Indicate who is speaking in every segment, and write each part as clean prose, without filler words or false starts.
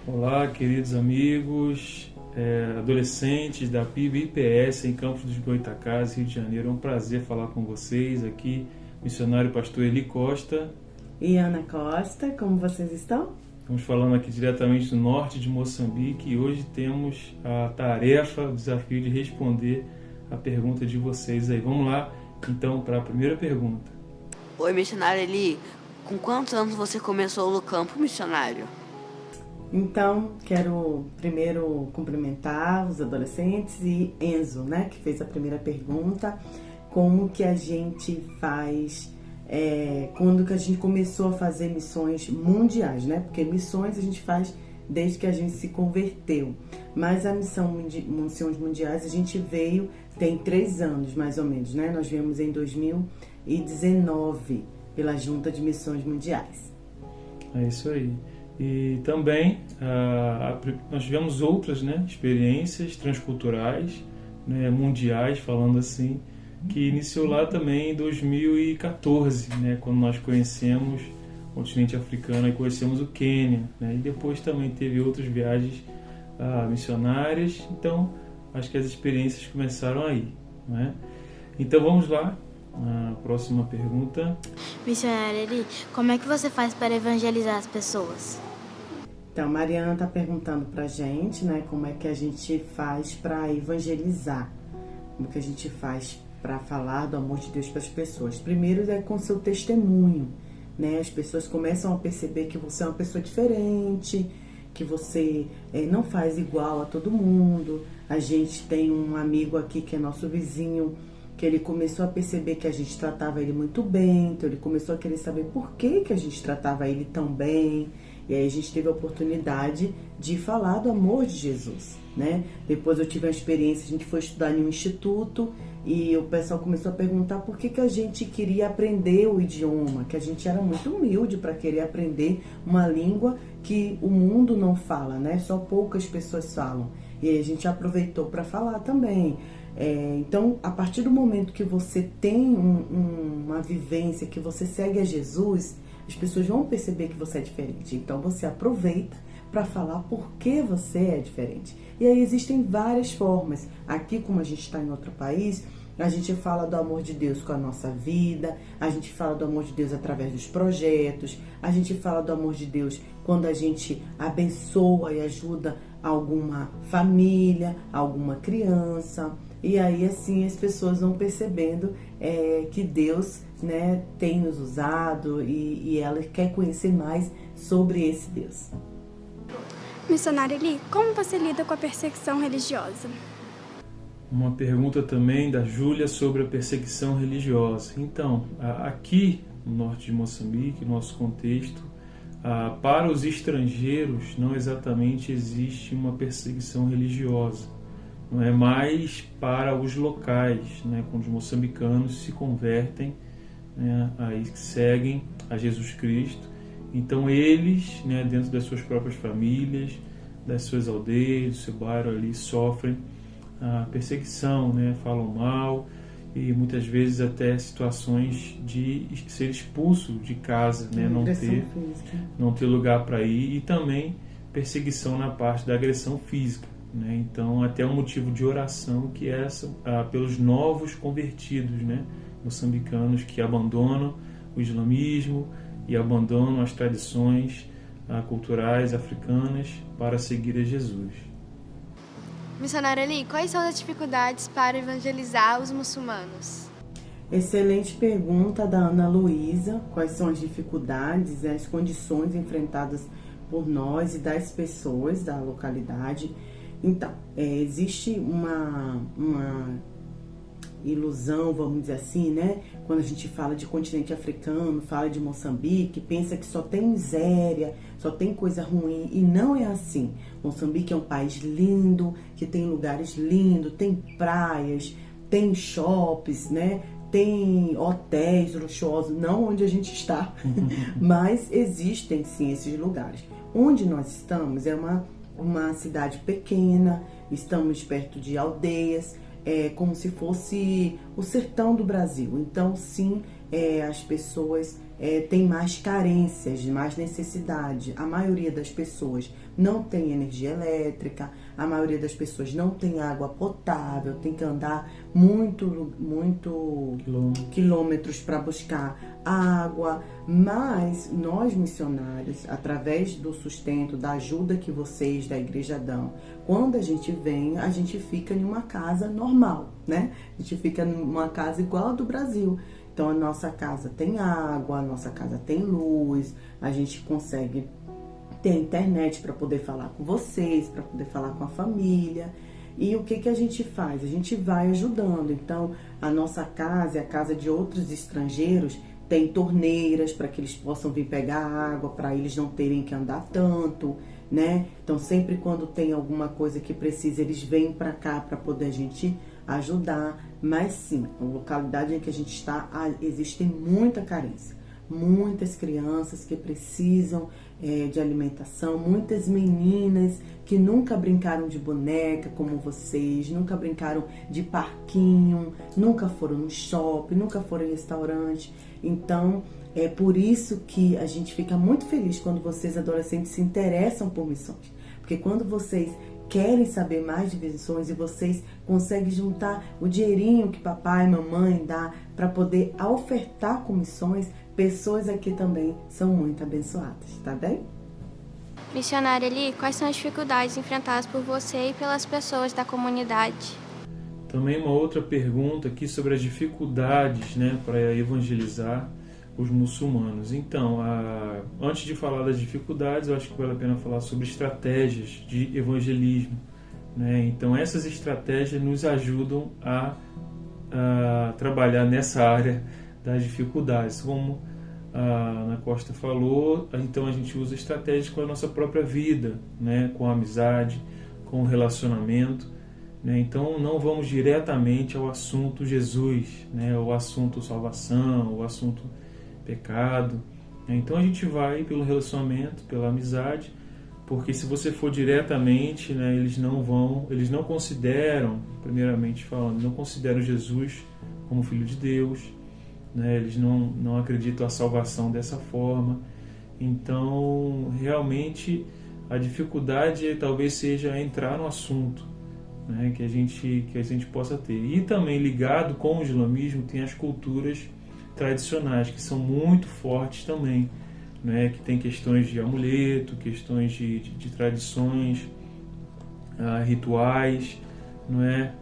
Speaker 1: Olá, queridos amigos, adolescentes da PIB e IPS em Campos dos Goytacazes, Rio de Janeiro. É um prazer falar com vocês aqui, missionário pastor Eli Costa
Speaker 2: e Ana Costa. Como vocês estão?
Speaker 1: Estamos falando aqui diretamente do norte de Moçambique e hoje temos a tarefa, o desafio de responder a pergunta de vocês aí. Vamos lá, então, para a primeira pergunta.
Speaker 3: Oi, missionário Eli, com quantos anos você começou no campo missionário?
Speaker 2: Então, quero primeiro cumprimentar os adolescentes e Enzo, né, que fez a primeira pergunta, como que a gente faz, quando que a gente começou a fazer missões mundiais, né, porque missões a gente faz desde que a gente se converteu, mas a missões mundiais a gente veio, tem 3 anos mais ou menos, né, nós viemos em 2019 pela Junta de Missões Mundiais.
Speaker 1: É isso aí. E também nós tivemos outras, né, experiências transculturais, né, mundiais, falando assim, que iniciou lá também em 2014, né, quando nós conhecemos o continente africano e conhecemos o Quênia, né, e depois também teve outras viagens missionárias. Então, acho que as experiências começaram aí, né? Então vamos lá. A próxima pergunta.
Speaker 4: Missionário Eli, como é que você faz para evangelizar as pessoas?
Speaker 2: Então, Mariana está perguntando para a gente, né, como é que a gente faz para evangelizar, como que a gente faz para falar do amor de Deus para as pessoas. Primeiro é com seu testemunho, né, as pessoas começam a perceber que você é uma pessoa diferente, que você não faz igual a todo mundo. A gente tem um amigo aqui que é nosso vizinho, que ele começou a perceber que a gente tratava ele muito bem, então ele começou a querer saber por que a gente tratava ele tão bem. E aí a gente teve a oportunidade de falar do amor de Jesus, né? Depois eu tive uma experiência, a gente foi estudar em um instituto e o pessoal começou a perguntar por que a gente queria aprender o idioma, que a gente era muito humilde para querer aprender uma língua que o mundo não fala, né? Só poucas pessoas falam. E aí a gente aproveitou para falar também. Então, a partir do momento que você tem uma vivência, que você segue a Jesus, as pessoas vão perceber que você é diferente. Então, você aproveita para falar por que você é diferente. E aí existem várias formas. Aqui, como a gente está em outro país, a gente fala do amor de Deus com a nossa vida, a gente fala do amor de Deus através dos projetos, a gente fala do amor de Deus quando a gente abençoa e ajuda alguma família, alguma criança. E aí, assim, as pessoas vão percebendo que Deus, né, tem nos usado e ela quer conhecer mais sobre esse Deus.
Speaker 5: Missionário Eli, como você lida com a perseguição religiosa?
Speaker 1: Uma pergunta também da Júlia sobre a perseguição religiosa. Então, aqui no norte de Moçambique, nosso contexto, para os estrangeiros não exatamente existe uma perseguição religiosa. Não é mais para os locais, né, quando os moçambicanos se convertem, né, aí seguem a Jesus Cristo. Então eles, né, dentro das suas próprias famílias, das suas aldeias, do seu bairro ali, sofrem a perseguição, né, falam mal e muitas vezes até situações de ser expulso de casa, né, não ter lugar para ir, e também perseguição na parte da agressão física, né? Então até um motivo de oração que é pelos novos convertidos, né, moçambicanos que abandonam o islamismo e abandonam as tradições culturais africanas para seguir a Jesus.
Speaker 6: Missionário Eli, quais são as dificuldades para evangelizar os muçulmanos?
Speaker 2: Excelente pergunta da Ana Luísa. Quais são as dificuldades e as condições enfrentadas por nós e das pessoas da localidade? Então, existe uma ilusão, vamos dizer assim, né? Quando a gente fala de continente africano, fala de Moçambique, pensa que só tem miséria, só tem coisa ruim, e não é assim. Moçambique é um país lindo, que tem lugares lindos, tem praias, tem shoppings, né? Tem hotéis luxuosos, não onde a gente está, mas existem sim esses lugares. Onde nós estamos é uma cidade pequena, estamos perto de aldeias, como se fosse o sertão do Brasil. Então, sim, as pessoas tem mais carências, mais necessidade. A maioria das pessoas não tem energia elétrica, a maioria das pessoas não tem água potável, tem que andar muito quilômetros para buscar água. Mas nós missionários, através do sustento, da ajuda que vocês da Igreja dão, quando a gente vem, a gente fica em uma casa normal, né? A gente fica numa casa igual a do Brasil. Então a nossa casa tem água, a nossa casa tem luz, a gente consegue ter internet para poder falar com vocês, para poder falar com a família. E o que a gente faz? A gente vai ajudando. Então a nossa casa e a casa de outros estrangeiros tem torneiras para que eles possam vir pegar água, para eles não terem que andar tanto, né? Então sempre quando tem alguma coisa que precisa, eles vêm para cá para poder a gente ajudar. Mas sim, a localidade em que a gente está, existe muita carência. Muitas crianças que precisam de alimentação, muitas meninas que nunca brincaram de boneca como vocês, nunca brincaram de parquinho, nunca foram no shopping, nunca foram em restaurante. Então, é por isso que a gente fica muito feliz quando vocês, adolescentes, se interessam por missões. Porque quando vocês querem saber mais de missões e vocês conseguem juntar o dinheirinho que papai e mamãe dá para poder ofertar com missões, pessoas aqui também são muito abençoadas, tá bem?
Speaker 6: Missionária Eli, quais são as dificuldades enfrentadas por você e pelas pessoas da comunidade?
Speaker 1: Também uma outra pergunta aqui sobre as dificuldades, né, para evangelizar os muçulmanos. Então, antes de falar das dificuldades, eu acho que vale a pena falar sobre estratégias de evangelismo, né? Então, essas estratégias nos ajudam a trabalhar nessa área das dificuldades. Como a Ana Costa falou, então a gente usa estratégias com a nossa própria vida, né? Com a amizade, com o relacionamento, né? Então, não vamos diretamente ao assunto Jesus, né? O assunto salvação, o assunto pecado. Então a gente vai pelo relacionamento, pela amizade, porque se você for diretamente, né, eles não consideram, primeiramente falando, não consideram Jesus como Filho de Deus, né, eles não acreditam a salvação dessa forma. Então realmente a dificuldade talvez seja entrar no assunto, né, que a gente possa ter. E também ligado com o islamismo tem as culturas tradicionais, que são muito fortes também, né? Que tem questões de amuleto, questões de tradições, rituais, não é?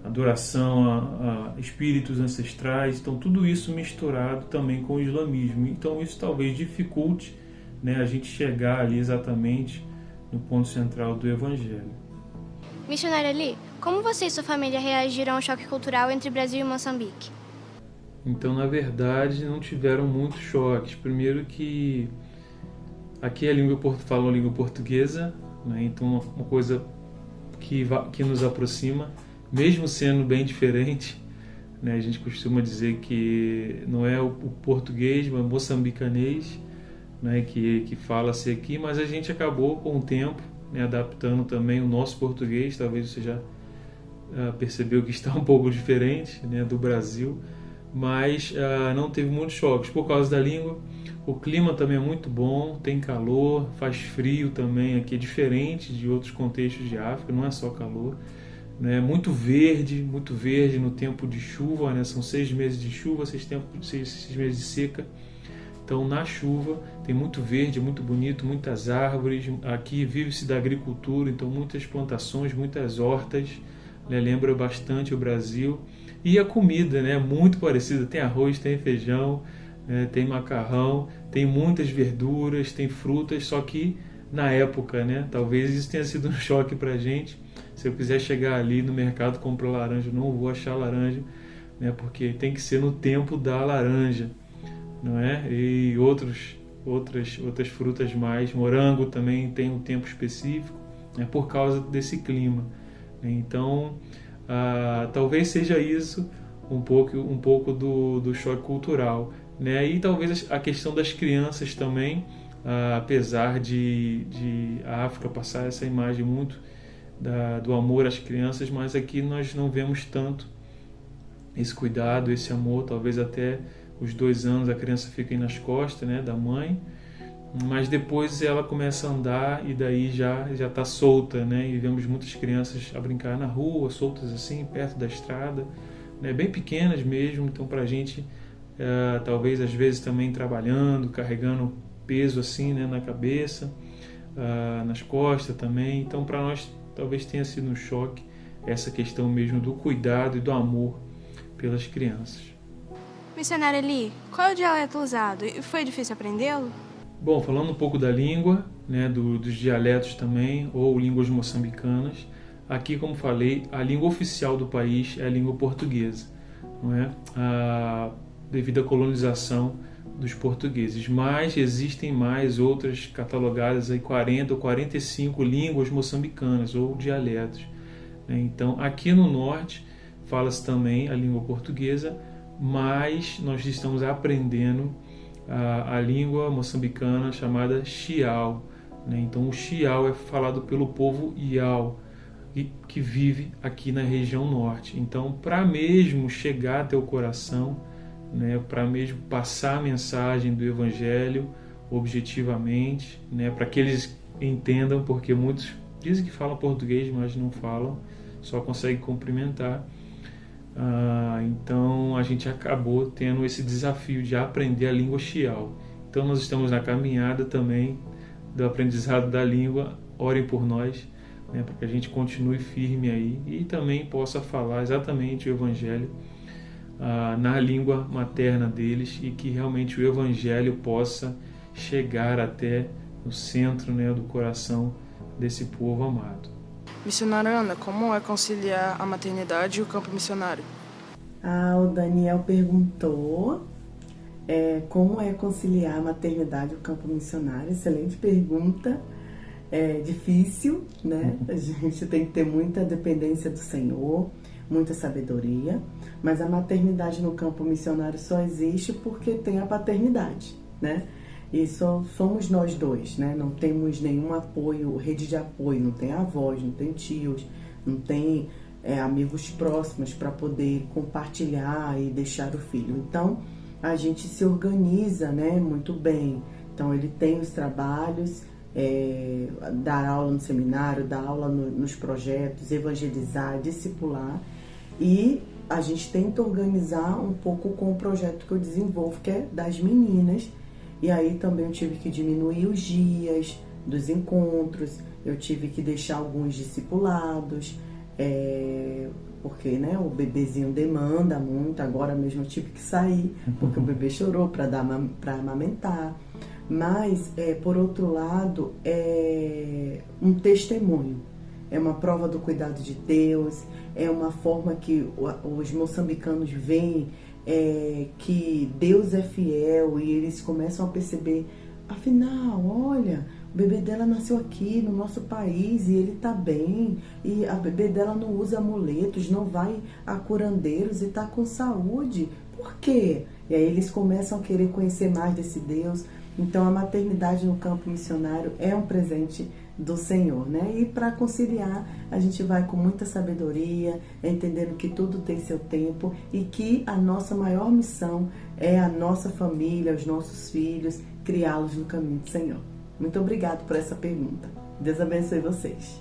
Speaker 1: Adoração a espíritos ancestrais. Então tudo isso misturado também com o islamismo. Então isso talvez dificulte, né, a gente chegar ali exatamente no ponto central do Evangelho.
Speaker 6: Missionária Eli, como você e sua família reagiram ao choque cultural entre Brasil e Moçambique?
Speaker 1: Então, na verdade, não tiveram muitos choques. Primeiro que aqui falam a língua portuguesa, né? Então uma coisa que nos aproxima, mesmo sendo bem diferente, né? A gente costuma dizer que não é o português, mas moçambicanês, né? que fala-se aqui, mas a gente acabou com o tempo, né, adaptando também o nosso português. Talvez você já percebeu que está um pouco diferente, né, do Brasil, mas não teve muitos choques por causa da língua. O clima também é muito bom, tem calor, faz frio também, aqui é diferente de outros contextos de África, não é só calor, né? Muito verde no tempo de chuva, né? São 6 meses de chuva, 6 meses de seca. Então na chuva tem muito verde, muito bonito, muitas árvores. Aqui vive-se da agricultura, então muitas plantações, muitas hortas, né? Lembra bastante o Brasil. E a comida, né? Muito parecida, tem arroz, tem feijão, tem macarrão, tem muitas verduras, tem frutas, só que na época, né? Talvez isso tenha sido um choque pra gente. Se eu quiser chegar ali no mercado e comprar laranja, eu não vou achar laranja, né? Porque tem que ser no tempo da laranja, não é? E outras frutas mais, morango também tem um tempo específico, né? Por causa desse clima. Então, talvez seja isso um pouco do choque cultural, né? E talvez a questão das crianças também, apesar de a África passar essa imagem muito do amor às crianças, mas aqui nós não vemos tanto esse cuidado, esse amor, talvez até os 2 anos a criança fica aí nas costas, né, da mãe, mas depois ela começa a andar e daí já está solta, né, e vemos muitas crianças a brincar na rua, soltas assim, perto da estrada, né, bem pequenas mesmo. Então para a gente, talvez às vezes também trabalhando, carregando peso assim, né, na cabeça, nas costas também. Então para nós talvez tenha sido um choque essa questão mesmo do cuidado e do amor pelas crianças.
Speaker 6: Missionária Eli, qual é o dialeto usado e foi difícil aprendê-lo?
Speaker 1: Bom, falando um pouco da língua, né, dos dialetos também, ou línguas moçambicanas, aqui, como falei, a língua oficial do país é a língua portuguesa, não é? Devido à colonização dos portugueses, mas existem mais outras catalogadas, aí 40 ou 45 línguas moçambicanas ou dialetos, né? Então, aqui no norte fala-se também a língua portuguesa, mas nós estamos aprendendo a língua moçambicana chamada Xiao, né? Então o Xiao é falado pelo povo Iau, que vive aqui na região norte. Então, para mesmo chegar até o coração, né, para mesmo passar a mensagem do Evangelho objetivamente, né, para que eles entendam, porque muitos dizem que falam português, mas não falam, só conseguem cumprimentar. Então a gente acabou tendo esse desafio de aprender a língua Xiao. Então nós estamos na caminhada também do aprendizado da língua. Orem por nós, né, para que a gente continue firme aí e também possa falar exatamente o Evangelho na língua materna deles, e que realmente o Evangelho possa chegar até o centro, né, do coração desse povo amado.
Speaker 7: Missionária Ana, como é conciliar a maternidade e o campo missionário?
Speaker 2: O Daniel perguntou como é conciliar a maternidade e o campo missionário. Excelente pergunta. É difícil, né? A gente tem que ter muita dependência do Senhor, muita sabedoria, mas a maternidade no campo missionário só existe porque tem a paternidade, né? E só somos nós dois, né? Não temos nenhum apoio, rede de apoio, não tem avós, não tem tios, não tem amigos próximos para poder compartilhar e deixar o filho. Então, a gente se organiza, né, muito bem. Então, ele tem os trabalhos, dar aula no seminário, dar aula nos projetos, evangelizar, discipular, e a gente tenta organizar um pouco com o projeto que eu desenvolvo, que é das meninas. E aí também eu tive que diminuir os dias dos encontros, eu tive que deixar alguns discipulados, porque, né, o bebezinho demanda muito. Agora mesmo eu tive que sair, porque o bebê chorou para amamentar. Mas, por outro lado, é um testemunho, é uma prova do cuidado de Deus, é uma forma que os moçambicanos veem que Deus é fiel, e eles começam a perceber, afinal, olha, o bebê dela nasceu aqui no nosso país e ele está bem, e a bebê dela não usa amuletos, não vai a curandeiros e está com saúde. Por quê? E aí eles começam a querer conhecer mais desse Deus. Então a maternidade no campo missionário é um presente do Senhor, né? E para conciliar, a gente vai com muita sabedoria, entendendo que tudo tem seu tempo e que a nossa maior missão é a nossa família, os nossos filhos, criá-los no caminho do Senhor. Muito obrigado por essa pergunta. Deus abençoe vocês.